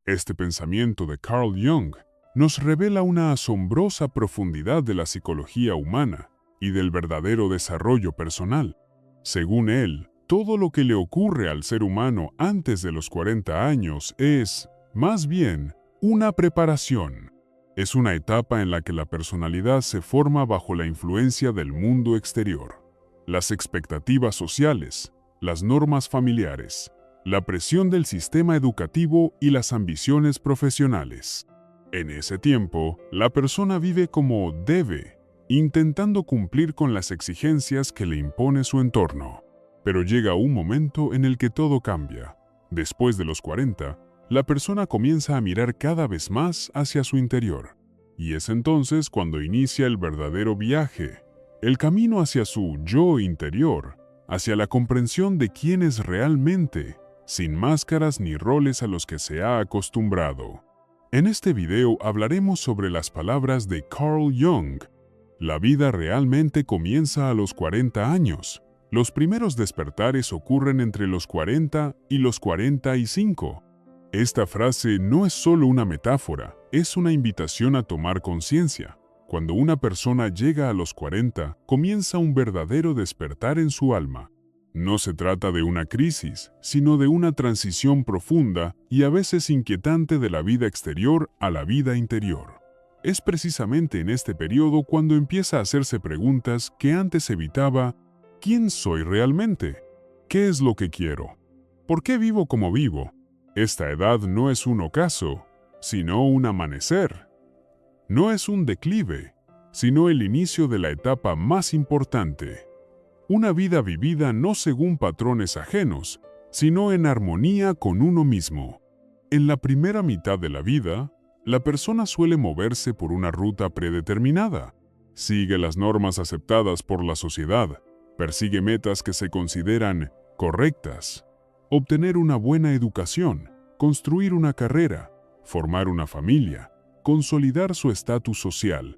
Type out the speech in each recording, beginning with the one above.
Este pensamiento de Carl Jung nos revela una asombrosa profundidad de la psicología humana y del verdadero desarrollo personal. Según él, todo lo que le ocurre al ser humano antes de los 40 años es, más bien, una preparación. Es una etapa en la que la personalidad se forma bajo la influencia del mundo exterior, las expectativas sociales, las normas familiares, la presión del sistema educativo y las ambiciones profesionales. En ese tiempo, la persona vive como debe, intentando cumplir con las exigencias que le impone su entorno. Pero llega un momento en el que todo cambia. Después de los 40, la persona comienza a mirar cada vez más hacia su interior. Y es entonces cuando inicia el verdadero viaje, el camino hacia su yo interior, hacia la comprensión de quién es realmente, sin máscaras ni roles a los que se ha acostumbrado. En este video hablaremos sobre las palabras de Carl Jung. La vida realmente comienza a los 40 años. Los primeros despertares ocurren entre los 40 y los 45. Esta frase no es solo una metáfora, es una invitación a tomar conciencia. Cuando una persona llega a los 40, comienza un verdadero despertar en su alma. No se trata de una crisis, sino de una transición profunda y a veces inquietante de la vida exterior a la vida interior. Es precisamente en este periodo cuando empieza a hacerse preguntas que antes evitaba. ¿Quién soy realmente? ¿Qué es lo que quiero? ¿Por qué vivo como vivo? Esta edad no es un ocaso, sino un amanecer. No es un declive, sino el inicio de la etapa más importante. Una vida vivida no según patrones ajenos, sino en armonía con uno mismo. En la primera mitad de la vida, la persona suele moverse por una ruta predeterminada. Sigue las normas aceptadas por la sociedad. Persigue metas que se consideran correctas. Obtener una buena educación, construir una carrera, formar una familia, consolidar su estatus social.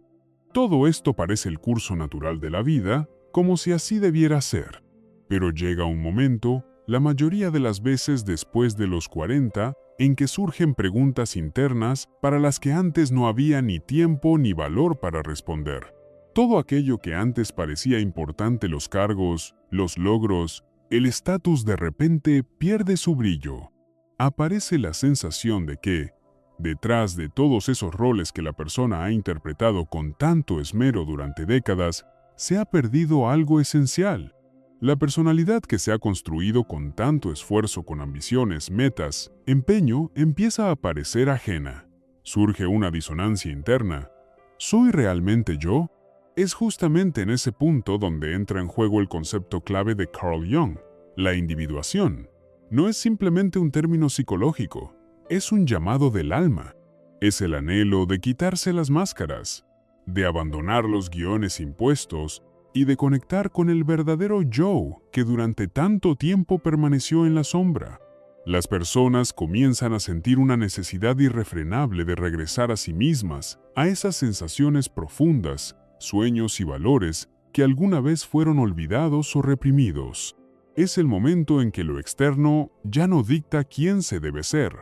Todo esto parece el curso natural de la vida, como si así debiera ser. Pero llega un momento, la mayoría de las veces después de los 40, en que surgen preguntas internas para las que antes no había ni tiempo ni valor para responder. Todo aquello que antes parecía importante, los cargos, los logros, el estatus, de repente pierde su brillo. Aparece la sensación de que, detrás de todos esos roles que la persona ha interpretado con tanto esmero durante décadas, se ha perdido algo esencial. La personalidad que se ha construido con tanto esfuerzo, con ambiciones, metas, empeño, empieza a parecer ajena. Surge una disonancia interna. ¿Soy realmente yo? Es justamente en ese punto donde entra en juego el concepto clave de Carl Jung, la individuación. No es simplemente un término psicológico, es un llamado del alma. Es el anhelo de quitarse las máscaras, de abandonar los guiones impuestos y de conectar con el verdadero yo que durante tanto tiempo permaneció en la sombra. Las personas comienzan a sentir una necesidad irrefrenable de regresar a sí mismas, a esas sensaciones profundas, sueños y valores que alguna vez fueron olvidados o reprimidos. Es el momento en que lo externo ya no dicta quién se debe ser.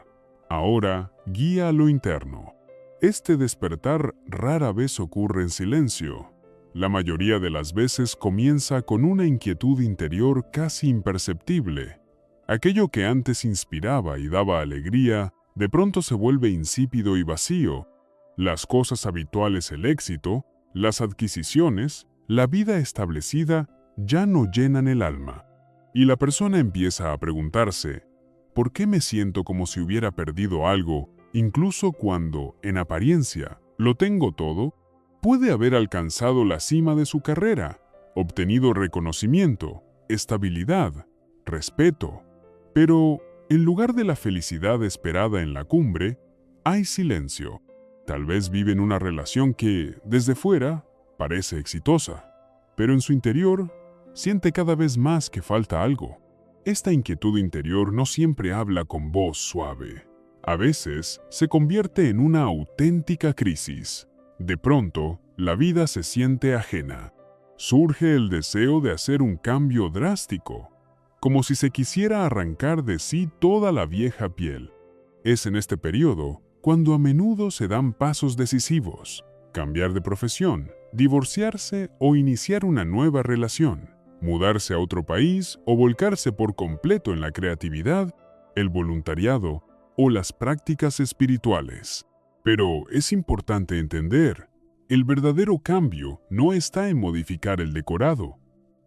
Ahora guía a lo interno. Este despertar rara vez ocurre en silencio. La mayoría de las veces comienza con una inquietud interior casi imperceptible. Aquello que antes inspiraba y daba alegría, de pronto se vuelve insípido y vacío. Las cosas habituales, el éxito, las adquisiciones, la vida establecida, ya no llenan el alma. Y la persona empieza a preguntarse, ¿por qué me siento como si hubiera perdido algo, incluso cuando, en apariencia, lo tengo todo? Puede haber alcanzado la cima de su carrera, obtenido reconocimiento, estabilidad, respeto, pero en lugar de la felicidad esperada en la cumbre, hay silencio. Tal vez vive en una relación que, desde fuera, parece exitosa, pero en su interior siente cada vez más que falta algo. Esta inquietud interior no siempre habla con voz suave. A veces se convierte en una auténtica crisis. De pronto, la vida se siente ajena. Surge el deseo de hacer un cambio drástico, como si se quisiera arrancar de sí toda la vieja piel. Es en este periodo cuando a menudo se dan pasos decisivos: cambiar de profesión, divorciarse o iniciar una nueva relación, mudarse a otro país o volcarse por completo en la creatividad, el voluntariado o las prácticas espirituales. Pero es importante entender, el verdadero cambio no está en modificar el decorado.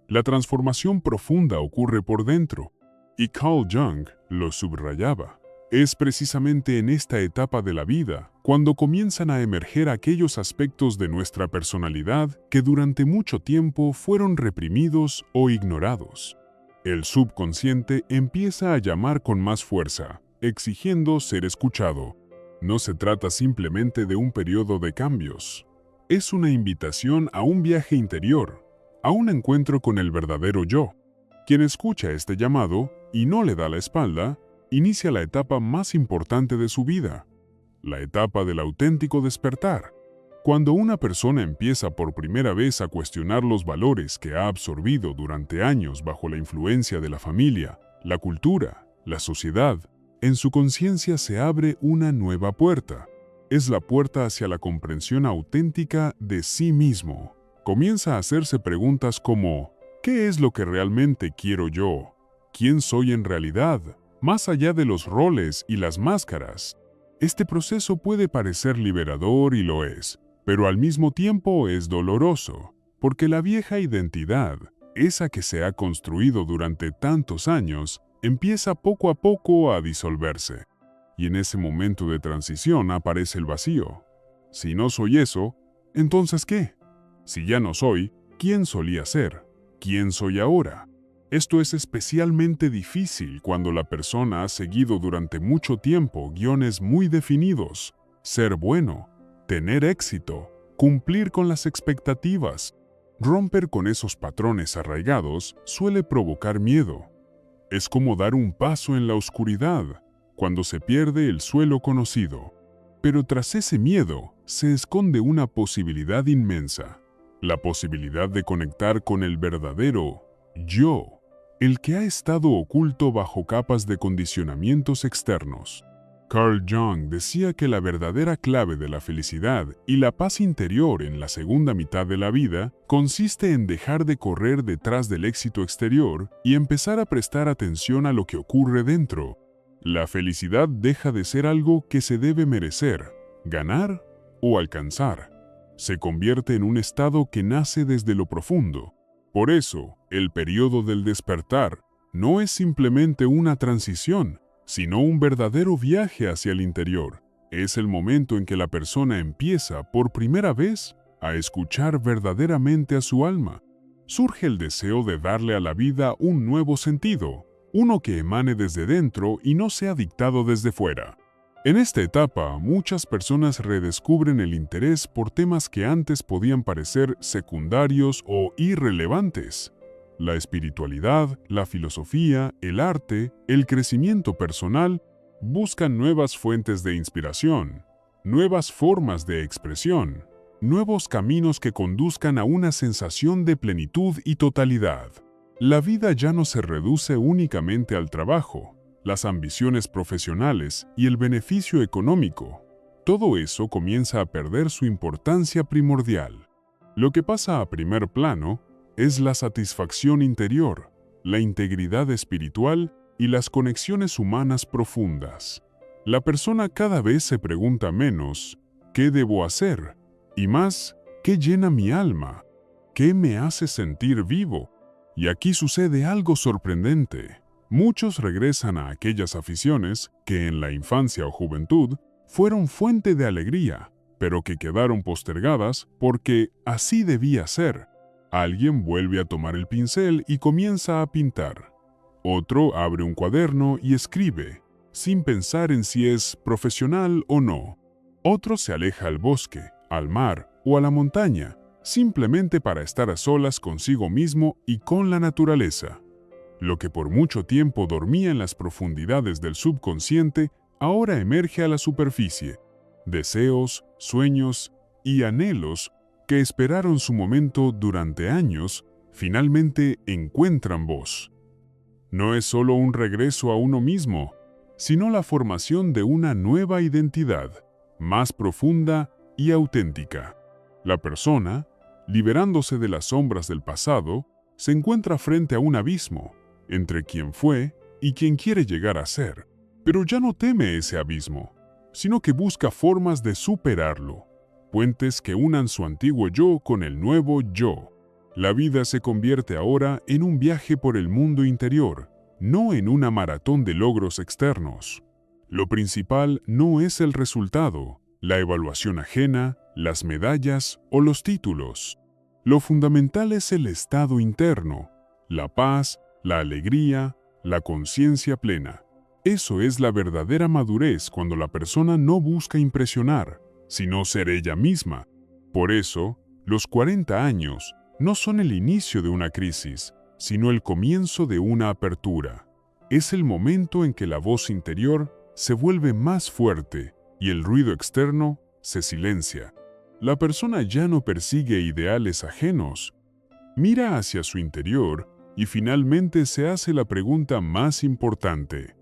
La transformación profunda ocurre por dentro, y Carl Jung lo subrayaba. Es precisamente en esta etapa de la vida cuando comienzan a emerger aquellos aspectos de nuestra personalidad que durante mucho tiempo fueron reprimidos o ignorados. El subconsciente empieza a llamar con más fuerza, exigiendo ser escuchado. No se trata simplemente de un periodo de cambios. Es una invitación a un viaje interior, a un encuentro con el verdadero yo. Quien escucha este llamado y no le da la espalda, inicia la etapa más importante de su vida, la etapa del auténtico despertar. Cuando una persona empieza por primera vez a cuestionar los valores que ha absorbido durante años bajo la influencia de la familia, la cultura, la sociedad, en su conciencia se abre una nueva puerta. Es la puerta hacia la comprensión auténtica de sí mismo. Comienza a hacerse preguntas como: ¿qué es lo que realmente quiero yo? ¿Quién soy en realidad? Más allá de los roles y las máscaras. Este proceso puede parecer liberador y lo es, pero al mismo tiempo es doloroso, porque la vieja identidad, esa que se ha construido durante tantos años, empieza poco a poco a disolverse. Y en ese momento de transición aparece el vacío. Si no soy eso, ¿entonces qué? Si ya no soy, ¿quién solía ser? ¿Quién soy ahora? Esto es especialmente difícil cuando la persona ha seguido durante mucho tiempo guiones muy definidos: ser bueno, tener éxito, cumplir con las expectativas. Romper con esos patrones arraigados suele provocar miedo. Es como dar un paso en la oscuridad, cuando se pierde el suelo conocido. Pero tras ese miedo se esconde una posibilidad inmensa: la posibilidad de conectar con el verdadero yo, el que ha estado oculto bajo capas de condicionamientos externos. Carl Jung decía que la verdadera clave de la felicidad y la paz interior en la segunda mitad de la vida consiste en dejar de correr detrás del éxito exterior y empezar a prestar atención a lo que ocurre dentro. La felicidad deja de ser algo que se debe merecer, ganar o alcanzar. Se convierte en un estado que nace desde lo profundo. Por eso, el periodo del despertar no es simplemente una transición, sino un verdadero viaje hacia el interior. Es el momento en que la persona empieza, por primera vez, a escuchar verdaderamente a su alma. Surge el deseo de darle a la vida un nuevo sentido, uno que emane desde dentro y no sea dictado desde fuera. En esta etapa, muchas personas redescubren el interés por temas que antes podían parecer secundarios o irrelevantes. La espiritualidad, la filosofía, el arte, el crecimiento personal buscan nuevas fuentes de inspiración, nuevas formas de expresión, nuevos caminos que conduzcan a una sensación de plenitud y totalidad. La vida ya no se reduce únicamente al trabajo, las ambiciones profesionales y el beneficio económico. Todo eso comienza a perder su importancia primordial. Lo que pasa a primer plano es la satisfacción interior, la integridad espiritual y las conexiones humanas profundas. La persona cada vez se pregunta menos ¿qué debo hacer? Y más ¿qué llena mi alma? ¿Qué me hace sentir vivo? Y aquí sucede algo sorprendente. Muchos regresan a aquellas aficiones que en la infancia o juventud fueron fuente de alegría, pero que quedaron postergadas porque así debía ser. Alguien vuelve a tomar el pincel y comienza a pintar. Otro abre un cuaderno y escribe, sin pensar en si es profesional o no. Otro se aleja al bosque, al mar o a la montaña, simplemente para estar a solas consigo mismo y con la naturaleza. Lo que por mucho tiempo dormía en las profundidades del subconsciente, ahora emerge a la superficie. Deseos, sueños y anhelos que esperaron su momento durante años, finalmente encuentran voz. No es solo un regreso a uno mismo, sino la formación de una nueva identidad, más profunda y auténtica. La persona, liberándose de las sombras del pasado, se encuentra frente a un abismo entre quien fue y quien quiere llegar a ser. Pero ya no teme ese abismo, sino que busca formas de superarlo, puentes que unan su antiguo yo con el nuevo yo. La vida se convierte ahora en un viaje por el mundo interior, no en una maratón de logros externos. Lo principal no es el resultado, la evaluación ajena, las medallas o los títulos. Lo fundamental es el estado interno, la paz, la alegría, la conciencia plena. Eso es la verdadera madurez cuando la persona no busca impresionar, sino ser ella misma. Por eso, los 40 años no son el inicio de una crisis, sino el comienzo de una apertura. Es el momento en que la voz interior se vuelve más fuerte y el ruido externo se silencia. La persona ya no persigue ideales ajenos, mira hacia su interior y finalmente se hace la pregunta más importante: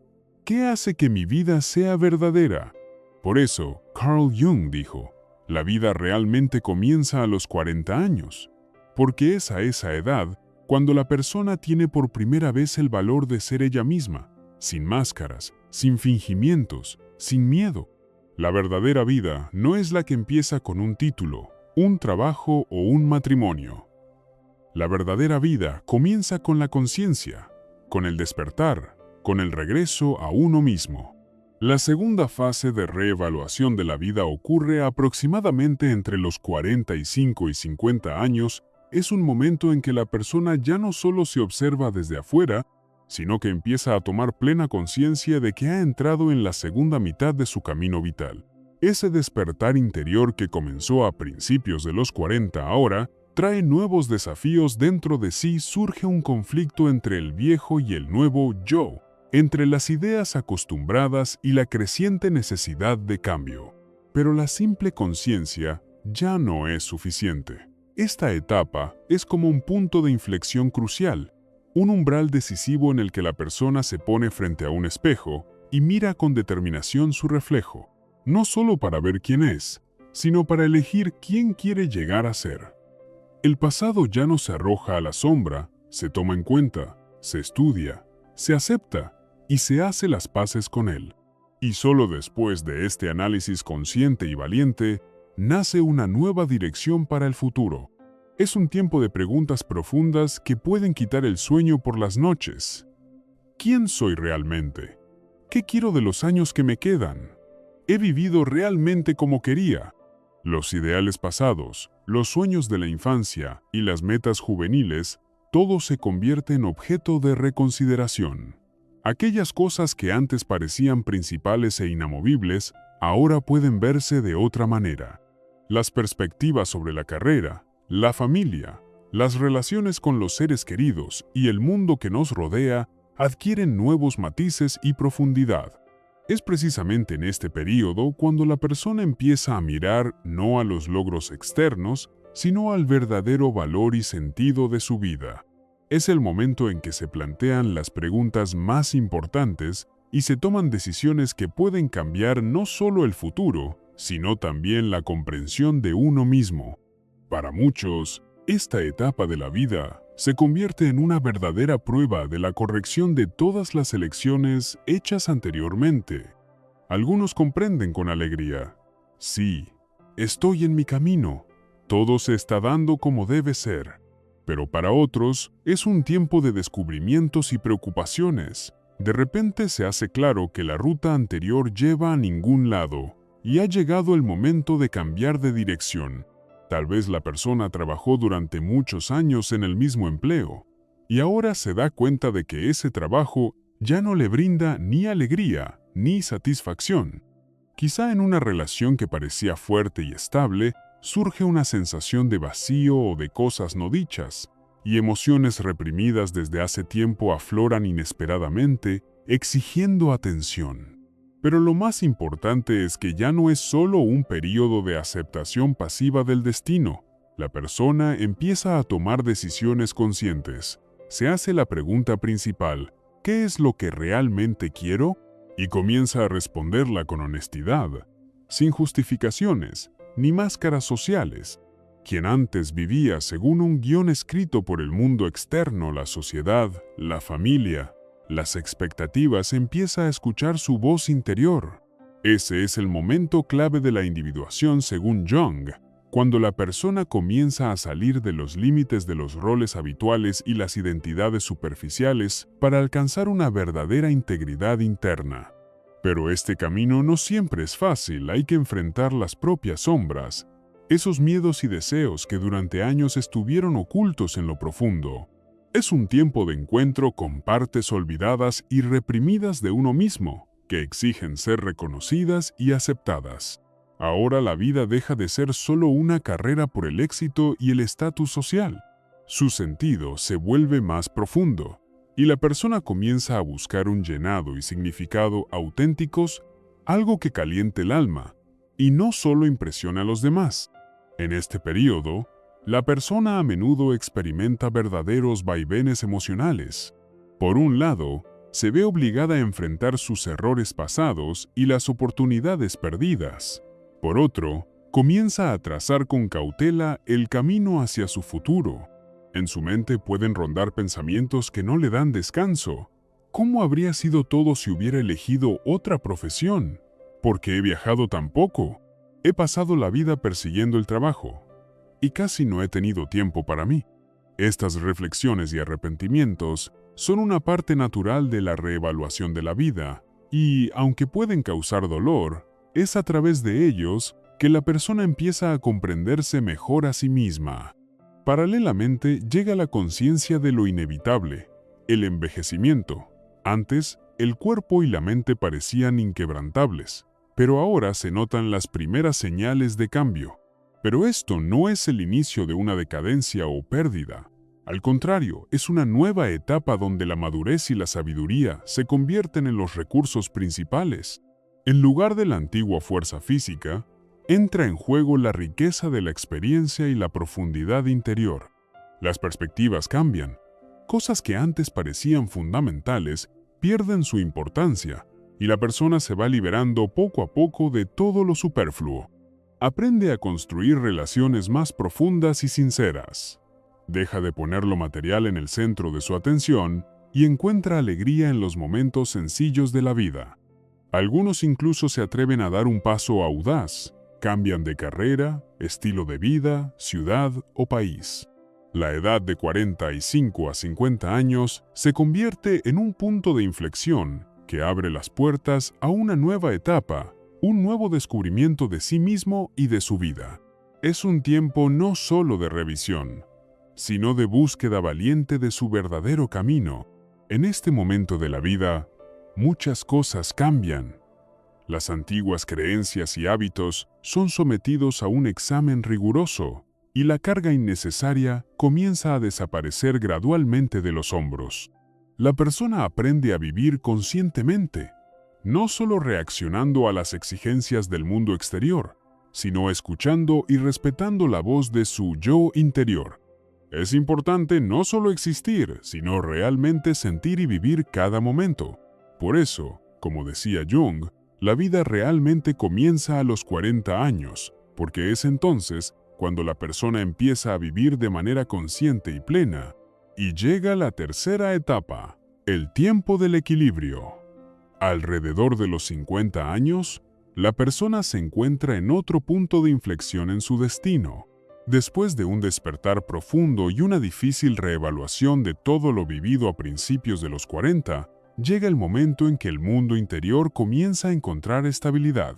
¿qué hace que mi vida sea verdadera? Por eso, Carl Jung dijo, la vida realmente comienza a los 40 años, porque es a esa edad cuando la persona tiene por primera vez el valor de ser ella misma, sin máscaras, sin fingimientos, sin miedo. La verdadera vida no es la que empieza con un título, un trabajo o un matrimonio. La verdadera vida comienza con la conciencia, con el despertar, con el regreso a uno mismo. La segunda fase de reevaluación de la vida ocurre aproximadamente entre los 45 y 50 años. Es un momento en que la persona ya no solo se observa desde afuera, sino que empieza a tomar plena conciencia de que ha entrado en la segunda mitad de su camino vital. Ese despertar interior que comenzó a principios de los 40 ahora trae nuevos desafíos dentro de sí. Surge un conflicto entre el viejo y el nuevo yo, entre las ideas acostumbradas y la creciente necesidad de cambio. Pero la simple conciencia ya no es suficiente. Esta etapa es como un punto de inflexión crucial, un umbral decisivo en el que la persona se pone frente a un espejo y mira con determinación su reflejo, no solo para ver quién es, sino para elegir quién quiere llegar a ser. El pasado ya no se arroja a la sombra, se toma en cuenta, se estudia, se acepta y se hace las paces con él. Y solo después de este análisis consciente y valiente, nace una nueva dirección para el futuro. Es un tiempo de preguntas profundas que pueden quitar el sueño por las noches. ¿Quién soy realmente? ¿Qué quiero de los años que me quedan? ¿He vivido realmente como quería? Los ideales pasados, los sueños de la infancia y las metas juveniles, todo se convierte en objeto de reconsideración. Aquellas cosas que antes parecían principales e inamovibles, ahora pueden verse de otra manera. Las perspectivas sobre la carrera, la familia, las relaciones con los seres queridos y el mundo que nos rodea adquieren nuevos matices y profundidad. Es precisamente en este período cuando la persona empieza a mirar no a los logros externos, sino al verdadero valor y sentido de su vida. Es el momento en que se plantean las preguntas más importantes y se toman decisiones que pueden cambiar no solo el futuro, sino también la comprensión de uno mismo. Para muchos, esta etapa de la vida se convierte en una verdadera prueba de la corrección de todas las elecciones hechas anteriormente. Algunos comprenden con alegría: sí, estoy en mi camino, todo se está dando como debe ser. Pero para otros, es un tiempo de descubrimientos y preocupaciones. De repente se hace claro que la ruta anterior lleva a ningún lado, y ha llegado el momento de cambiar de dirección. Tal vez la persona trabajó durante muchos años en el mismo empleo, y ahora se da cuenta de que ese trabajo ya no le brinda ni alegría ni satisfacción. Quizá en una relación que parecía fuerte y estable, surge una sensación de vacío o de cosas no dichas, y emociones reprimidas desde hace tiempo afloran inesperadamente, exigiendo atención. Pero lo más importante es que ya no es solo un periodo de aceptación pasiva del destino. La persona empieza a tomar decisiones conscientes. Se hace la pregunta principal: ¿qué es lo que realmente quiero? y comienza a responderla con honestidad, sin justificaciones ni máscaras sociales. Quien antes vivía según un guión escrito por el mundo externo, la sociedad, la familia, las expectativas, empieza a escuchar su voz interior. Ese es el momento clave de la individuación según Jung, cuando la persona comienza a salir de los límites de los roles habituales y las identidades superficiales para alcanzar una verdadera integridad interna. Pero este camino no siempre es fácil, hay que enfrentar las propias sombras, esos miedos y deseos que durante años estuvieron ocultos en lo profundo. Es un tiempo de encuentro con partes olvidadas y reprimidas de uno mismo, que exigen ser reconocidas y aceptadas. Ahora la vida deja de ser solo una carrera por el éxito y el estatus social. Su sentido se vuelve más profundo, y la persona comienza a buscar un llenado y significado auténticos, algo que caliente el alma, y no solo impresione a los demás. En este periodo, la persona a menudo experimenta verdaderos vaivenes emocionales. Por un lado, se ve obligada a enfrentar sus errores pasados y las oportunidades perdidas. Por otro, comienza a trazar con cautela el camino hacia su futuro. En su mente pueden rondar pensamientos que no le dan descanso. ¿Cómo habría sido todo si hubiera elegido otra profesión? ¿Por qué he viajado tan poco? He pasado la vida persiguiendo el trabajo, y casi no he tenido tiempo para mí. Estas reflexiones y arrepentimientos son una parte natural de la reevaluación de la vida, y, aunque pueden causar dolor, es a través de ellos que la persona empieza a comprenderse mejor a sí misma. Paralelamente llega la conciencia de lo inevitable, el envejecimiento. Antes, el cuerpo y la mente parecían inquebrantables, pero ahora se notan las primeras señales de cambio. Pero esto no es el inicio de una decadencia o pérdida. Al contrario, es una nueva etapa donde la madurez y la sabiduría se convierten en los recursos principales. En lugar de la antigua fuerza física, entra en juego la riqueza de la experiencia y la profundidad interior. Las perspectivas cambian. Cosas que antes parecían fundamentales pierden su importancia, y la persona se va liberando poco a poco de todo lo superfluo. Aprende a construir relaciones más profundas y sinceras. Deja de poner lo material en el centro de su atención y encuentra alegría en los momentos sencillos de la vida. Algunos incluso se atreven a dar un paso audaz, cambian de carrera, estilo de vida, ciudad o país. La edad de 45 a 50 años se convierte en un punto de inflexión que abre las puertas a una nueva etapa, un nuevo descubrimiento de sí mismo y de su vida. Es un tiempo no solo de revisión, sino de búsqueda valiente de su verdadero camino. En este momento de la vida, muchas cosas cambian. Las antiguas creencias y hábitos son sometidos a un examen riguroso, y la carga innecesaria comienza a desaparecer gradualmente de los hombros. La persona aprende a vivir conscientemente, no solo reaccionando a las exigencias del mundo exterior, sino escuchando y respetando la voz de su yo interior. Es importante no solo existir, sino realmente sentir y vivir cada momento. Por eso, como decía Jung, la vida realmente comienza a los 40 años, porque es entonces cuando la persona empieza a vivir de manera consciente y plena, y llega la tercera etapa, el tiempo del equilibrio. Alrededor de los 50 años, la persona se encuentra en otro punto de inflexión en su destino. Después de un despertar profundo y una difícil reevaluación de todo lo vivido a principios de los 40, llega el momento en que el mundo interior comienza a encontrar estabilidad.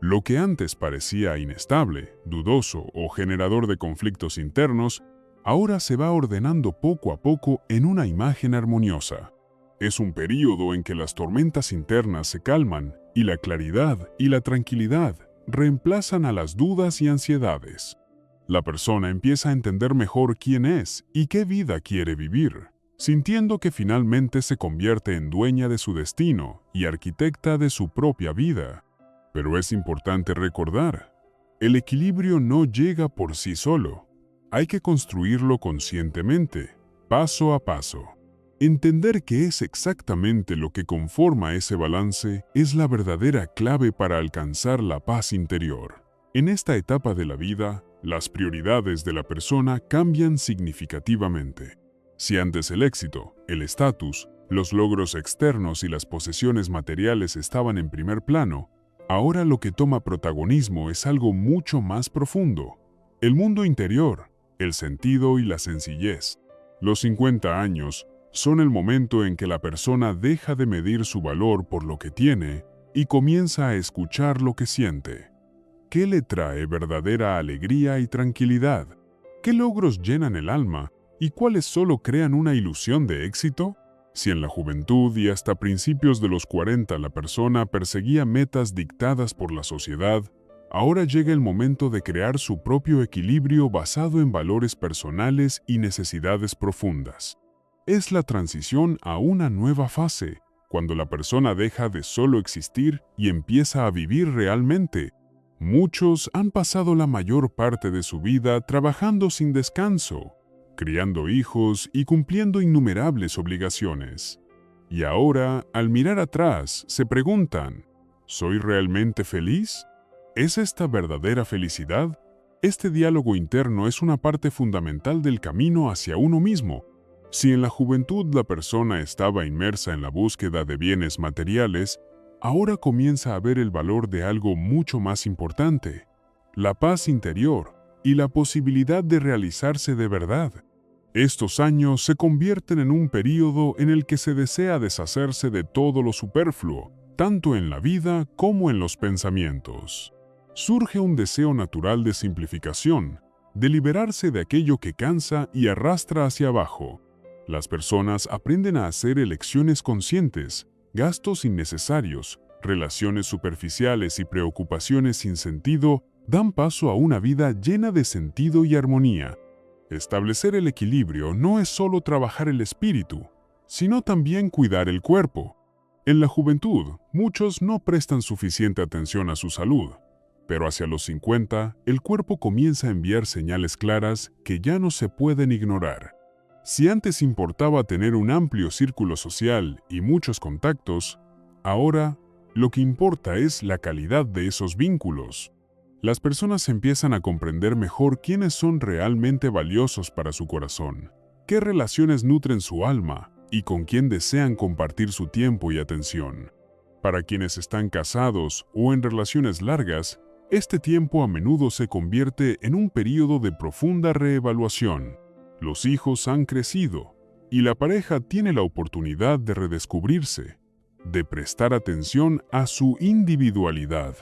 Lo que antes parecía inestable, dudoso o generador de conflictos internos, ahora se va ordenando poco a poco en una imagen armoniosa. Es un período en que las tormentas internas se calman y la claridad y la tranquilidad reemplazan a las dudas y ansiedades. La persona empieza a entender mejor quién es y qué vida quiere vivir, sintiendo que finalmente se convierte en dueña de su destino y arquitecta de su propia vida. Pero es importante recordar, el equilibrio no llega por sí solo. Hay que construirlo conscientemente, paso a paso. Entender qué es exactamente lo que conforma ese balance es la verdadera clave para alcanzar la paz interior. En esta etapa de la vida, las prioridades de la persona cambian significativamente. Si antes el éxito, el estatus, los logros externos y las posesiones materiales estaban en primer plano, ahora lo que toma protagonismo es algo mucho más profundo: el mundo interior, el sentido y la sencillez. Los 50 años son el momento en que la persona deja de medir su valor por lo que tiene y comienza a escuchar lo que siente. ¿Qué le trae verdadera alegría y tranquilidad? ¿Qué logros llenan el alma y cuáles solo crean una ilusión de éxito? Si en la juventud y hasta principios de los 40 la persona perseguía metas dictadas por la sociedad, ahora llega el momento de crear su propio equilibrio basado en valores personales y necesidades profundas. Es la transición a una nueva fase, cuando la persona deja de solo existir y empieza a vivir realmente. Muchos han pasado la mayor parte de su vida trabajando sin descanso, criando hijos y cumpliendo innumerables obligaciones. Y ahora, al mirar atrás, se preguntan: ¿soy realmente feliz? ¿Es esta verdadera felicidad? Este diálogo interno es una parte fundamental del camino hacia uno mismo. Si en la juventud la persona estaba inmersa en la búsqueda de bienes materiales, ahora comienza a ver el valor de algo mucho más importante: la paz interior y la posibilidad de realizarse de verdad. Estos años se convierten en un período en el que se desea deshacerse de todo lo superfluo, tanto en la vida como en los pensamientos. Surge un deseo natural de simplificación, de liberarse de aquello que cansa y arrastra hacia abajo. Las personas aprenden a hacer elecciones conscientes, gastos innecesarios, relaciones superficiales y preocupaciones sin sentido dan paso a una vida llena de sentido y armonía. Establecer el equilibrio no es solo trabajar el espíritu, sino también cuidar el cuerpo. En la juventud, muchos no prestan suficiente atención a su salud, pero hacia los 50, el cuerpo comienza a enviar señales claras que ya no se pueden ignorar. Si antes importaba tener un amplio círculo social y muchos contactos, ahora lo que importa es la calidad de esos vínculos. Las personas empiezan a comprender mejor quiénes son realmente valiosos para su corazón, qué relaciones nutren su alma y con quién desean compartir su tiempo y atención. Para quienes están casados o en relaciones largas, este tiempo a menudo se convierte en un período de profunda reevaluación. Los hijos han crecido y la pareja tiene la oportunidad de redescubrirse, de prestar atención a su individualidad.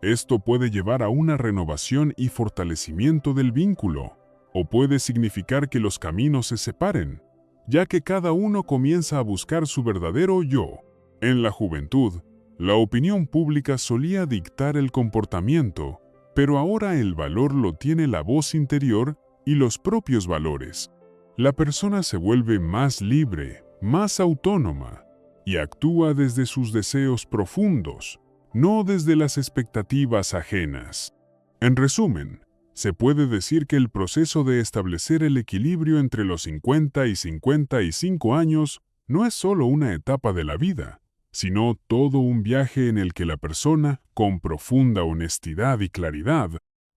Esto puede llevar a una renovación y fortalecimiento del vínculo, o puede significar que los caminos se separen, ya que cada uno comienza a buscar su verdadero yo. En la juventud, la opinión pública solía dictar el comportamiento, pero ahora el valor lo tiene la voz interior y los propios valores. La persona se vuelve más libre, más autónoma, y actúa desde sus deseos profundos, no desde las expectativas ajenas. En resumen, se puede decir que el proceso de establecer el equilibrio entre los 50 y 55 años no es solo una etapa de la vida, sino todo un viaje en el que la persona, con profunda honestidad y claridad,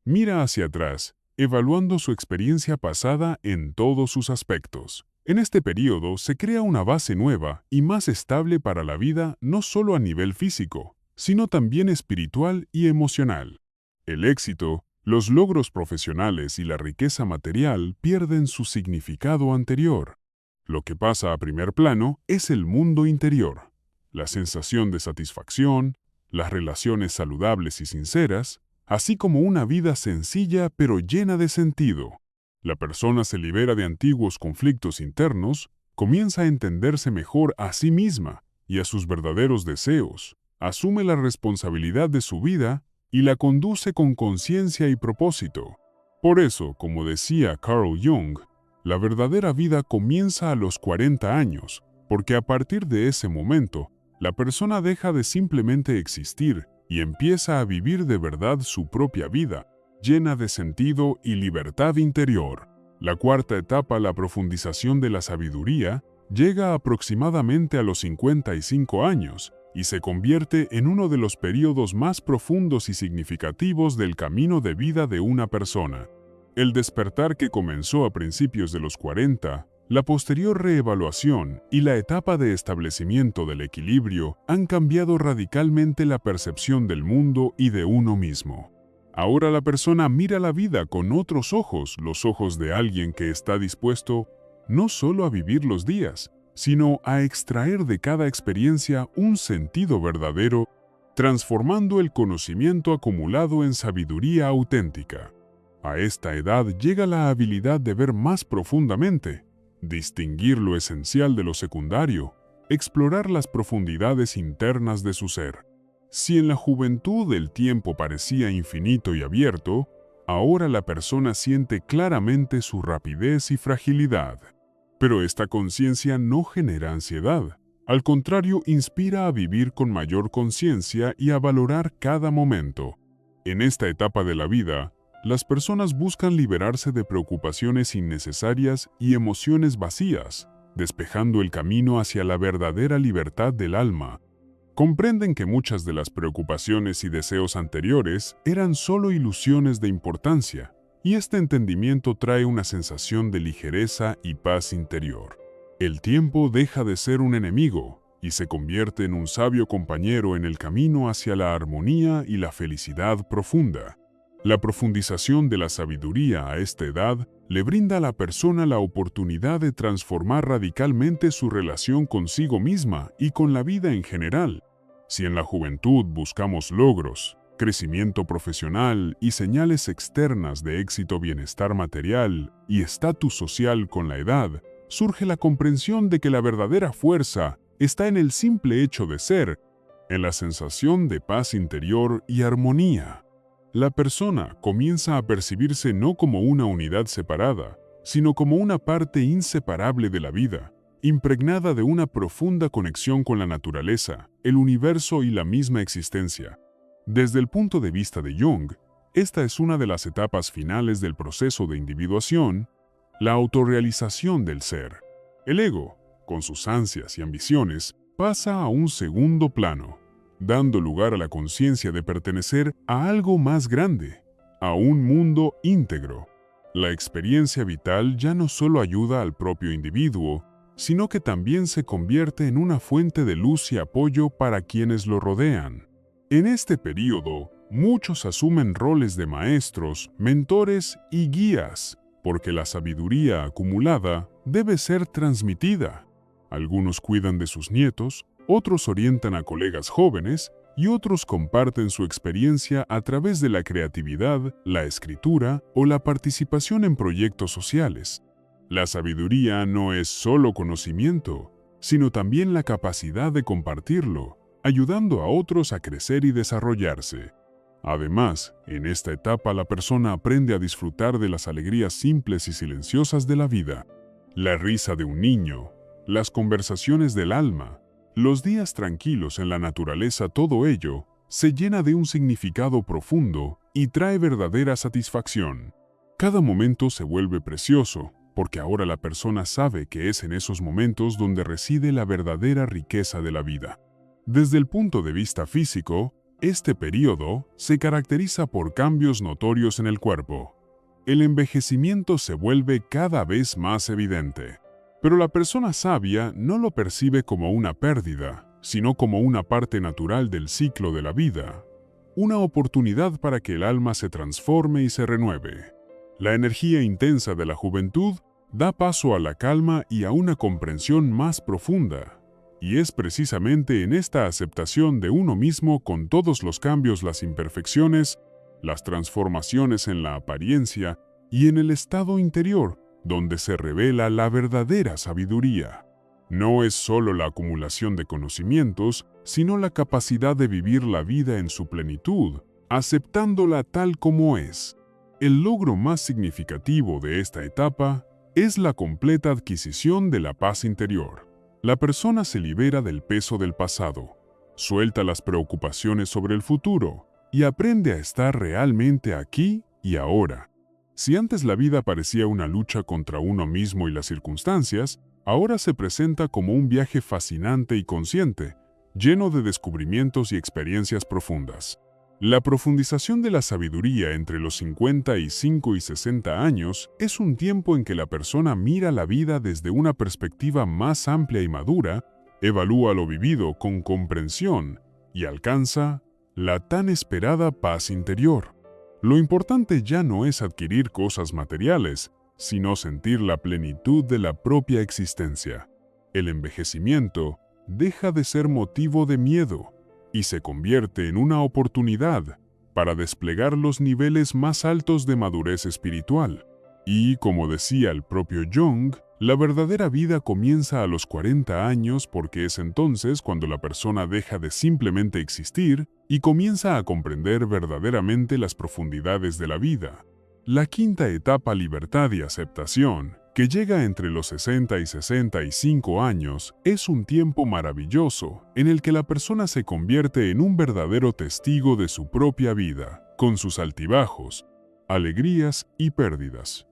mira hacia atrás, evaluando su experiencia pasada en todos sus aspectos. En este periodo se crea una base nueva y más estable para la vida, no solo a nivel físico, sino también espiritual y emocional. El éxito, los logros profesionales y la riqueza material pierden su significado anterior. Lo que pasa a primer plano es el mundo interior, la sensación de satisfacción, las relaciones saludables y sinceras, así como una vida sencilla pero llena de sentido. La persona se libera de antiguos conflictos internos, comienza a entenderse mejor a sí misma y a sus verdaderos deseos, asume la responsabilidad de su vida y la conduce con conciencia y propósito. Por eso, como decía Carl Jung, la verdadera vida comienza a los 40 años, porque a partir de ese momento, la persona deja de simplemente existir y empieza a vivir de verdad su propia vida, llena de sentido y libertad interior. La cuarta etapa, la profundización de la sabiduría, llega aproximadamente a los 55 años y se convierte en uno de los periodos más profundos y significativos del camino de vida de una persona. El despertar que comenzó a principios de los 40, la posterior reevaluación y la etapa de establecimiento del equilibrio han cambiado radicalmente la percepción del mundo y de uno mismo. Ahora la persona mira la vida con otros ojos, los ojos de alguien que está dispuesto no solo a vivir los días, sino a extraer de cada experiencia un sentido verdadero, transformando el conocimiento acumulado en sabiduría auténtica. A esta edad llega la habilidad de ver más profundamente, distinguir lo esencial de lo secundario, explorar las profundidades internas de su ser. Si en la juventud el tiempo parecía infinito y abierto, ahora la persona siente claramente su rapidez y fragilidad. Pero esta conciencia no genera ansiedad. Al contrario, inspira a vivir con mayor conciencia y a valorar cada momento. En esta etapa de la vida, las personas buscan liberarse de preocupaciones innecesarias y emociones vacías, despejando el camino hacia la verdadera libertad del alma. Comprenden que muchas de las preocupaciones y deseos anteriores eran solo ilusiones de importancia, y este entendimiento trae una sensación de ligereza y paz interior. El tiempo deja de ser un enemigo y se convierte en un sabio compañero en el camino hacia la armonía y la felicidad profunda. La profundización de la sabiduría a esta edad le brinda a la persona la oportunidad de transformar radicalmente su relación consigo misma y con la vida en general. Si en la juventud buscamos logros, crecimiento profesional y señales externas de éxito, bienestar material y estatus social, con la edad, surge la comprensión de que la verdadera fuerza está en el simple hecho de ser, en la sensación de paz interior y armonía. La persona comienza a percibirse no como una unidad separada, sino como una parte inseparable de la vida, impregnada de una profunda conexión con la naturaleza, el universo y la misma existencia. Desde el punto de vista de Jung, esta es una de las etapas finales del proceso de individuación, la autorrealización del ser. El ego, con sus ansias y ambiciones, pasa a un segundo plano, dando lugar a la conciencia de pertenecer a algo más grande, a un mundo íntegro. La experiencia vital ya no solo ayuda al propio individuo, sino que también se convierte en una fuente de luz y apoyo para quienes lo rodean. En este periodo, muchos asumen roles de maestros, mentores y guías, porque la sabiduría acumulada debe ser transmitida. Algunos cuidan de sus nietos, otros orientan a colegas jóvenes y otros comparten su experiencia a través de la creatividad, la escritura o la participación en proyectos sociales. La sabiduría no es solo conocimiento, sino también la capacidad de compartirlo, ayudando a otros a crecer y desarrollarse. Además, en esta etapa la persona aprende a disfrutar de las alegrías simples y silenciosas de la vida. La risa de un niño, las conversaciones del alma, los días tranquilos en la naturaleza, todo ello se llena de un significado profundo y trae verdadera satisfacción. Cada momento se vuelve precioso, porque ahora la persona sabe que es en esos momentos donde reside la verdadera riqueza de la vida. Desde el punto de vista físico, este periodo se caracteriza por cambios notorios en el cuerpo. El envejecimiento se vuelve cada vez más evidente. Pero la persona sabia no lo percibe como una pérdida, sino como una parte natural del ciclo de la vida, una oportunidad para que el alma se transforme y se renueve. La energía intensa de la juventud da paso a la calma y a una comprensión más profunda, y es precisamente en esta aceptación de uno mismo con todos los cambios, las imperfecciones, las transformaciones en la apariencia y en el estado interior, donde se revela la verdadera sabiduría. No es solo la acumulación de conocimientos, sino la capacidad de vivir la vida en su plenitud, aceptándola tal como es. El logro más significativo de esta etapa es la completa adquisición de la paz interior. La persona se libera del peso del pasado, suelta las preocupaciones sobre el futuro y aprende a estar realmente aquí y ahora. Si antes la vida parecía una lucha contra uno mismo y las circunstancias, ahora se presenta como un viaje fascinante y consciente, lleno de descubrimientos y experiencias profundas. La profundización de la sabiduría entre los 55 y 60 años es un tiempo en que la persona mira la vida desde una perspectiva más amplia y madura, evalúa lo vivido con comprensión y alcanza la tan esperada paz interior. Lo importante ya no es adquirir cosas materiales, sino sentir la plenitud de la propia existencia. El envejecimiento deja de ser motivo de miedo y se convierte en una oportunidad para desplegar los niveles más altos de madurez espiritual. Y, como decía el propio Jung, la verdadera vida comienza a los 40 años porque es entonces cuando la persona deja de simplemente existir y comienza a comprender verdaderamente las profundidades de la vida. La quinta etapa, libertad y aceptación, que llega entre los 60 y 65 años, es un tiempo maravilloso en el que la persona se convierte en un verdadero testigo de su propia vida, con sus altibajos, alegrías y pérdidas.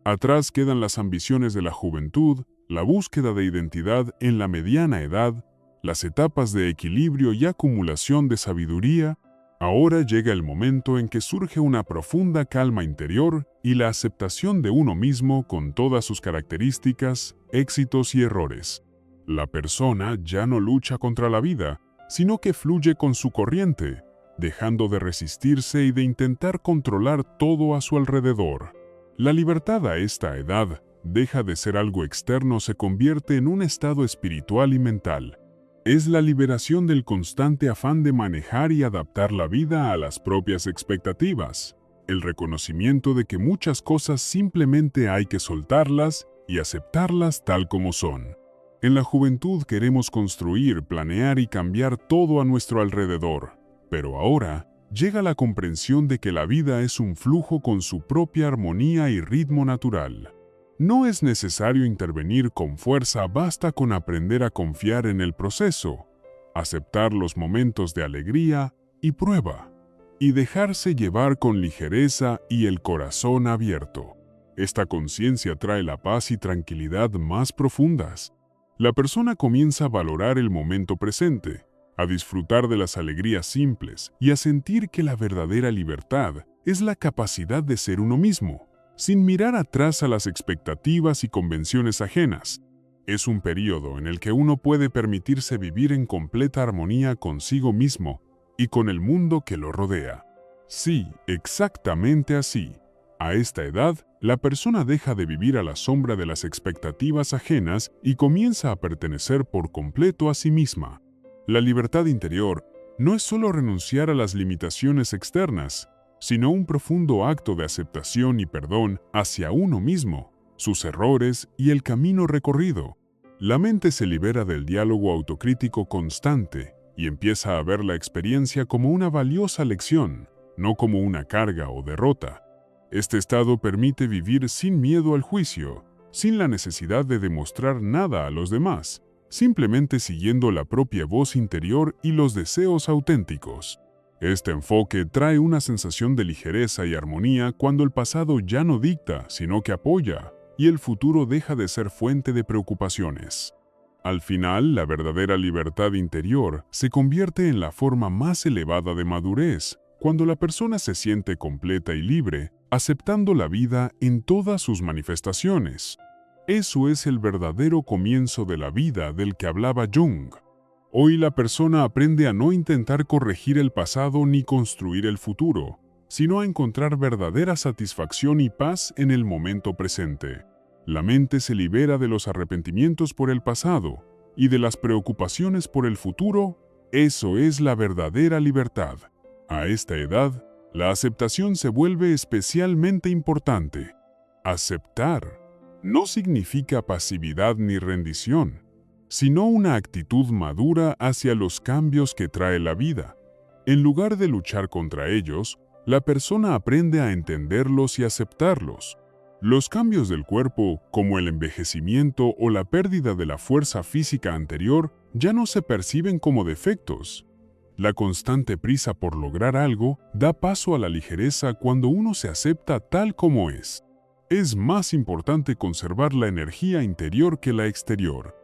Atrás quedan las ambiciones de la juventud, la búsqueda de identidad en la mediana edad, las etapas de equilibrio y acumulación de sabiduría. Ahora llega el momento en que surge una profunda calma interior y la aceptación de uno mismo con todas sus características, éxitos y errores. La persona ya no lucha contra la vida, sino que fluye con su corriente, dejando de resistirse y de intentar controlar todo a su alrededor. La libertad a esta edad deja de ser algo externo, se convierte en un estado espiritual y mental. Es la liberación del constante afán de manejar y adaptar la vida a las propias expectativas, el reconocimiento de que muchas cosas simplemente hay que soltarlas y aceptarlas tal como son. En la juventud queremos construir, planear y cambiar todo a nuestro alrededor, pero ahora llega la comprensión de que la vida es un flujo con su propia armonía y ritmo natural. No es necesario intervenir con fuerza, basta con aprender a confiar en el proceso, aceptar los momentos de alegría y prueba, y dejarse llevar con ligereza y el corazón abierto. Esta conciencia trae la paz y tranquilidad más profundas. La persona comienza a valorar el momento presente, a disfrutar de las alegrías simples y a sentir que la verdadera libertad es la capacidad de ser uno mismo, sin mirar atrás a las expectativas y convenciones ajenas. Es un periodo en el que uno puede permitirse vivir en completa armonía consigo mismo y con el mundo que lo rodea. Sí, exactamente así. A esta edad, la persona deja de vivir a la sombra de las expectativas ajenas y comienza a pertenecer por completo a sí misma. La libertad interior no es solo renunciar a las limitaciones externas, sino un profundo acto de aceptación y perdón hacia uno mismo, sus errores y el camino recorrido. La mente se libera del diálogo autocrítico constante y empieza a ver la experiencia como una valiosa lección, no como una carga o derrota. Este estado permite vivir sin miedo al juicio, sin la necesidad de demostrar nada a los demás, simplemente siguiendo la propia voz interior y los deseos auténticos. Este enfoque trae una sensación de ligereza y armonía cuando el pasado ya no dicta, sino que apoya, y el futuro deja de ser fuente de preocupaciones. Al final, la verdadera libertad interior se convierte en la forma más elevada de madurez, cuando la persona se siente completa y libre, aceptando la vida en todas sus manifestaciones. Eso es el verdadero comienzo de la vida del que hablaba Jung. Hoy la persona aprende a no intentar corregir el pasado ni construir el futuro, sino a encontrar verdadera satisfacción y paz en el momento presente. La mente se libera de los arrepentimientos por el pasado y de las preocupaciones por el futuro. Eso es la verdadera libertad. A esta edad, la aceptación se vuelve especialmente importante. Aceptar no significa pasividad ni rendición, sino una actitud madura hacia los cambios que trae la vida. En lugar de luchar contra ellos, la persona aprende a entenderlos y aceptarlos. Los cambios del cuerpo, como el envejecimiento o la pérdida de la fuerza física anterior, ya no se perciben como defectos. La constante prisa por lograr algo da paso a la ligereza cuando uno se acepta tal como es. Es más importante conservar la energía interior que la exterior.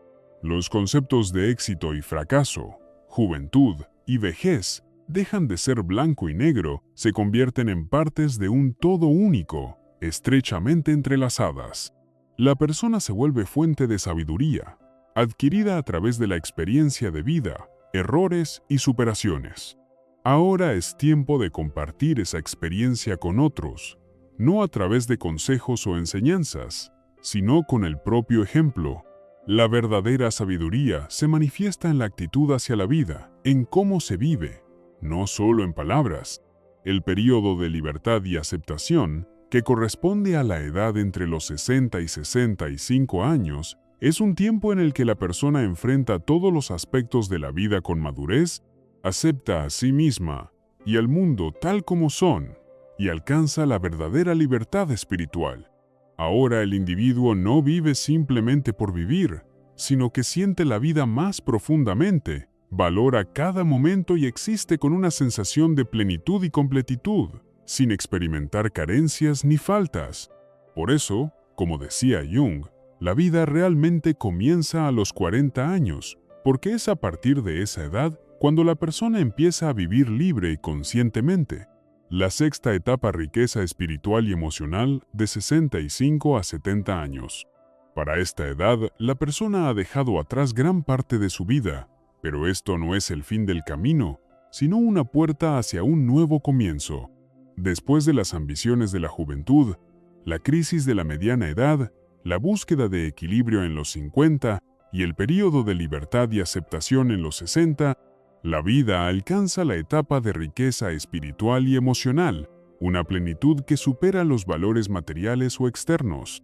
Los conceptos de éxito y fracaso, juventud y vejez dejan de ser blanco y negro, se convierten en partes de un todo único, estrechamente entrelazadas. La persona se vuelve fuente de sabiduría, adquirida a través de la experiencia de vida, errores y superaciones. Ahora es tiempo de compartir esa experiencia con otros, no a través de consejos o enseñanzas, sino con el propio ejemplo. La verdadera sabiduría se manifiesta en la actitud hacia la vida, en cómo se vive, no solo en palabras. El período de libertad y aceptación, que corresponde a la edad entre los 60 y 65 años, es un tiempo en el que la persona enfrenta todos los aspectos de la vida con madurez, acepta a sí misma y al mundo tal como son, y alcanza la verdadera libertad espiritual. Ahora el individuo no vive simplemente por vivir, sino que siente la vida más profundamente, valora cada momento y existe con una sensación de plenitud y completitud, sin experimentar carencias ni faltas. Por eso, como decía Jung, la vida realmente comienza a los 40 años, porque es a partir de esa edad cuando la persona empieza a vivir libre y conscientemente. La sexta etapa, riqueza espiritual y emocional, de 65 a 70 años. Para esta edad, la persona ha dejado atrás gran parte de su vida, pero esto no es el fin del camino, sino una puerta hacia un nuevo comienzo. Después de las ambiciones de la juventud, la crisis de la mediana edad, la búsqueda de equilibrio en los 50 y el período de libertad y aceptación en los 60, la vida alcanza la etapa de riqueza espiritual y emocional, una plenitud que supera los valores materiales o externos.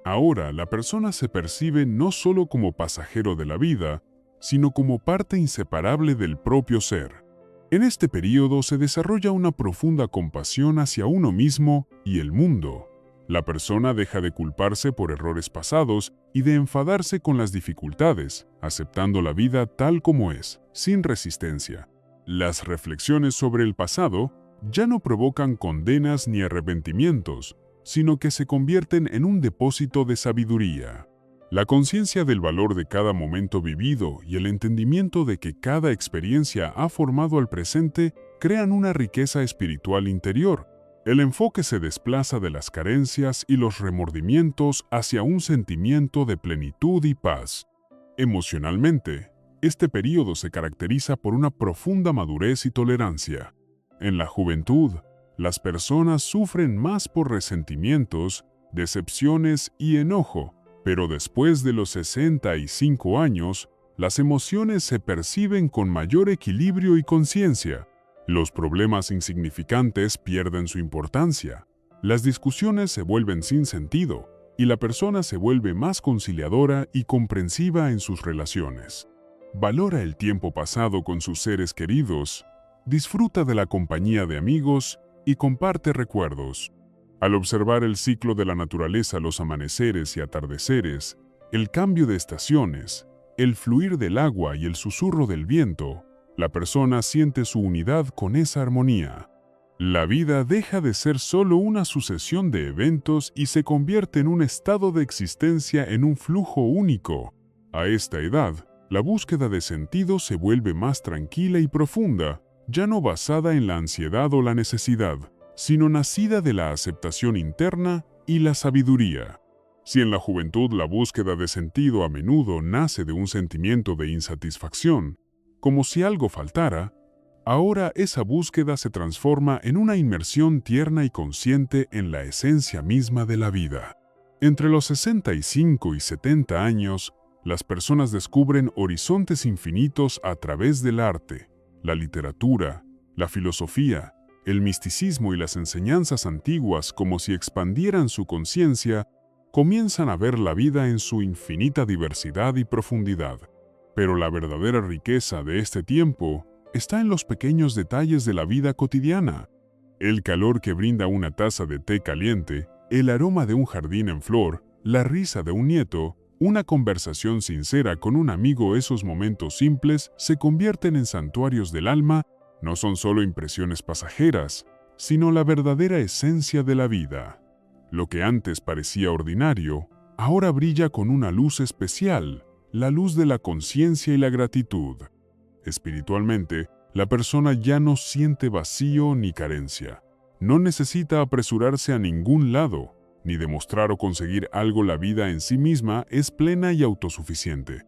Ahora la persona se percibe no solo como pasajero de la vida, sino como parte inseparable del propio ser. En este período se desarrolla una profunda compasión hacia uno mismo y el mundo. La persona deja de culparse por errores pasados y de enfadarse con las dificultades, aceptando la vida tal como es, sin resistencia. Las reflexiones sobre el pasado ya no provocan condenas ni arrepentimientos, sino que se convierten en un depósito de sabiduría. La conciencia del valor de cada momento vivido y el entendimiento de que cada experiencia ha formado al presente crean una riqueza espiritual interior. El enfoque se desplaza de las carencias y los remordimientos hacia un sentimiento de plenitud y paz. Emocionalmente, este período se caracteriza por una profunda madurez y tolerancia. En la juventud, las personas sufren más por resentimientos, decepciones y enojo, pero después de los 65 años, las emociones se perciben con mayor equilibrio y conciencia. Los problemas insignificantes pierden su importancia, las discusiones se vuelven sin sentido y la persona se vuelve más conciliadora y comprensiva en sus relaciones. Valora el tiempo pasado con sus seres queridos, disfruta de la compañía de amigos y comparte recuerdos. Al observar el ciclo de la naturaleza, los amaneceres y atardeceres, el cambio de estaciones, el fluir del agua y el susurro del viento, la persona siente su unidad con esa armonía. La vida deja de ser solo una sucesión de eventos y se convierte en un estado de existencia en un flujo único. A esta edad, la búsqueda de sentido se vuelve más tranquila y profunda, ya no basada en la ansiedad o la necesidad, sino nacida de la aceptación interna y la sabiduría. Si en la juventud la búsqueda de sentido a menudo nace de un sentimiento de insatisfacción, como si algo faltara, ahora esa búsqueda se transforma en una inmersión tierna y consciente en la esencia misma de la vida. Entre los 65 y 70 años, las personas descubren horizontes infinitos a través del arte, la literatura, la filosofía, el misticismo y las enseñanzas antiguas, como si expandieran su conciencia, comienzan a ver la vida en su infinita diversidad y profundidad. Pero la verdadera riqueza de este tiempo está en los pequeños detalles de la vida cotidiana. El calor que brinda una taza de té caliente, el aroma de un jardín en flor, la risa de un nieto, Una conversación sincera con un amigo, esos momentos simples se convierten en santuarios del alma, no son solo impresiones pasajeras, sino la verdadera esencia de la vida. Lo que antes parecía ordinario, ahora brilla con una luz especial, la luz de la conciencia y la gratitud. Espiritualmente, la persona ya no siente vacío ni carencia. No necesita apresurarse a ningún lado, ni demostrar o conseguir algo. La vida en sí misma es plena y autosuficiente.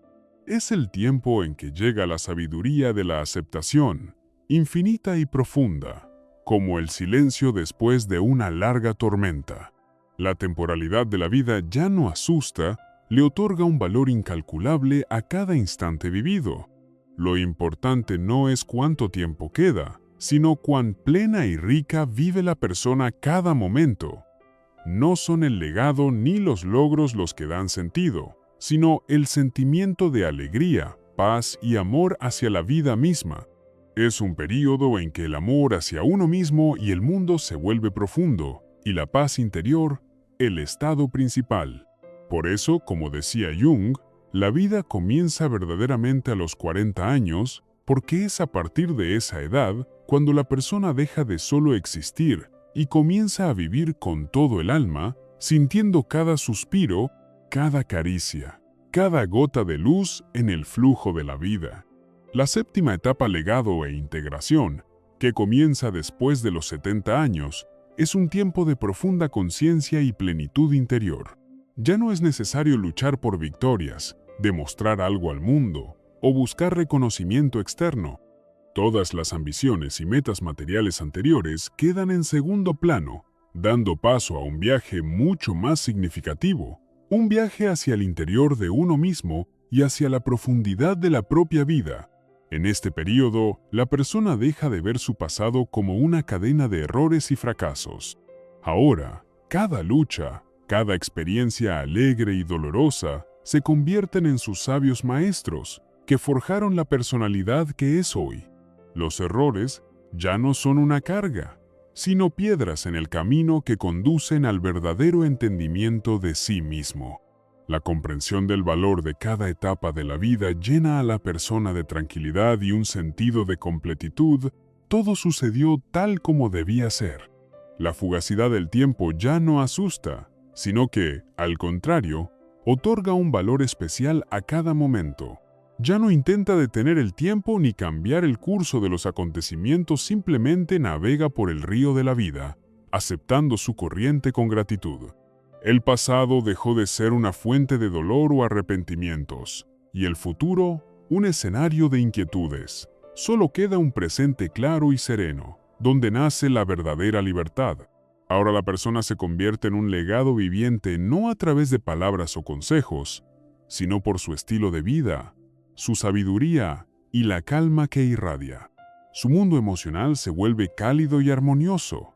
Es el tiempo en que llega la sabiduría de la aceptación, infinita y profunda, como el silencio después de una larga tormenta. La temporalidad de la vida ya no asusta, le otorga un valor incalculable a cada instante vivido. Lo importante no es cuánto tiempo queda, sino cuán plena y rica vive la persona cada momento. No son el legado ni los logros los que dan sentido, sino el sentimiento de alegría, paz y amor hacia la vida misma. Es un período en que el amor hacia uno mismo y el mundo se vuelve profundo, y la paz interior, el estado principal. Por eso, como decía Jung, la vida comienza verdaderamente a los 40 años, porque es a partir de esa edad cuando la persona deja de solo existir y comienza a vivir con todo el alma, sintiendo cada suspiro, cada caricia, cada gota de luz en el flujo de la vida. La séptima etapa, legado e integración, que comienza después de los 70 años, es un tiempo de profunda conciencia y plenitud interior. Ya no es necesario luchar por victorias, demostrar algo al mundo o buscar reconocimiento externo. Todas las ambiciones y metas materiales anteriores quedan en segundo plano, dando paso a un viaje mucho más significativo, un viaje hacia el interior de uno mismo y hacia la profundidad de la propia vida. En este periodo, la persona deja de ver su pasado como una cadena de errores y fracasos. Ahora, cada lucha, cada experiencia alegre y dolorosa, se convierten en sus sabios maestros, que forjaron la personalidad que es hoy. Los errores ya no son una carga, sino piedras en el camino que conducen al verdadero entendimiento de sí mismo. La comprensión del valor de cada etapa de la vida llena a la persona de tranquilidad y un sentido de completitud. Todo sucedió tal como debía ser. La fugacidad del tiempo ya no asusta, sino que, al contrario, otorga un valor especial a cada momento. Ya no intenta detener el tiempo ni cambiar el curso de los acontecimientos, simplemente navega por el río de la vida, aceptando su corriente con gratitud. El pasado dejó de ser una fuente de dolor o arrepentimientos, y el futuro, un escenario de inquietudes. Solo queda un presente claro y sereno, donde nace la verdadera libertad. Ahora la persona se convierte en un legado viviente no a través de palabras o consejos, sino por su estilo de vida, su sabiduría y la calma que irradia. Su mundo emocional se vuelve cálido y armonioso.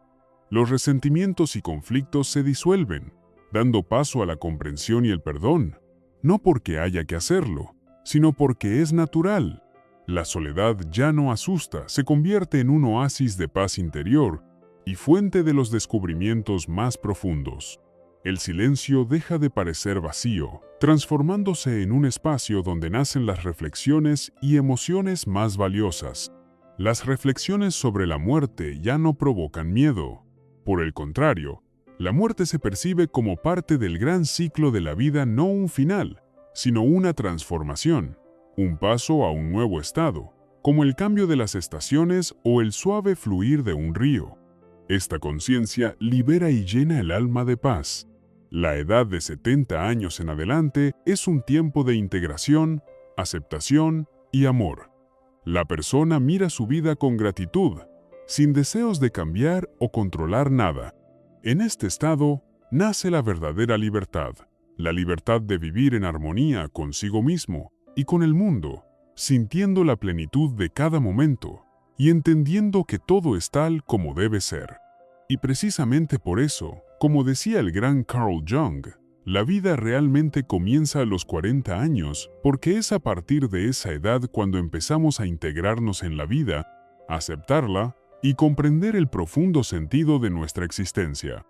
Los resentimientos y conflictos se disuelven, dando paso a la comprensión y el perdón, no porque haya que hacerlo, sino porque es natural. La soledad ya no asusta, se convierte en un oasis de paz interior y fuente de los descubrimientos más profundos. El silencio deja de parecer vacío, transformándose en un espacio donde nacen las reflexiones y emociones más valiosas. Las reflexiones sobre la muerte ya no provocan miedo. Por el contrario, la muerte se percibe como parte del gran ciclo de la vida, no un final, sino una transformación, un paso a un nuevo estado, como el cambio de las estaciones o el suave fluir de un río. Esta conciencia libera y llena el alma de paz. La edad de 70 años en adelante es un tiempo de integración, aceptación y amor. La persona mira su vida con gratitud, sin deseos de cambiar o controlar nada. En este estado nace la verdadera libertad, la libertad de vivir en armonía consigo mismo y con el mundo, sintiendo la plenitud de cada momento y entendiendo que todo es tal como debe ser. Y precisamente por eso, como decía el gran Carl Jung, la vida realmente comienza a los 40 años, porque es a partir de esa edad cuando empezamos a integrarnos en la vida, aceptarla y comprender el profundo sentido de nuestra existencia.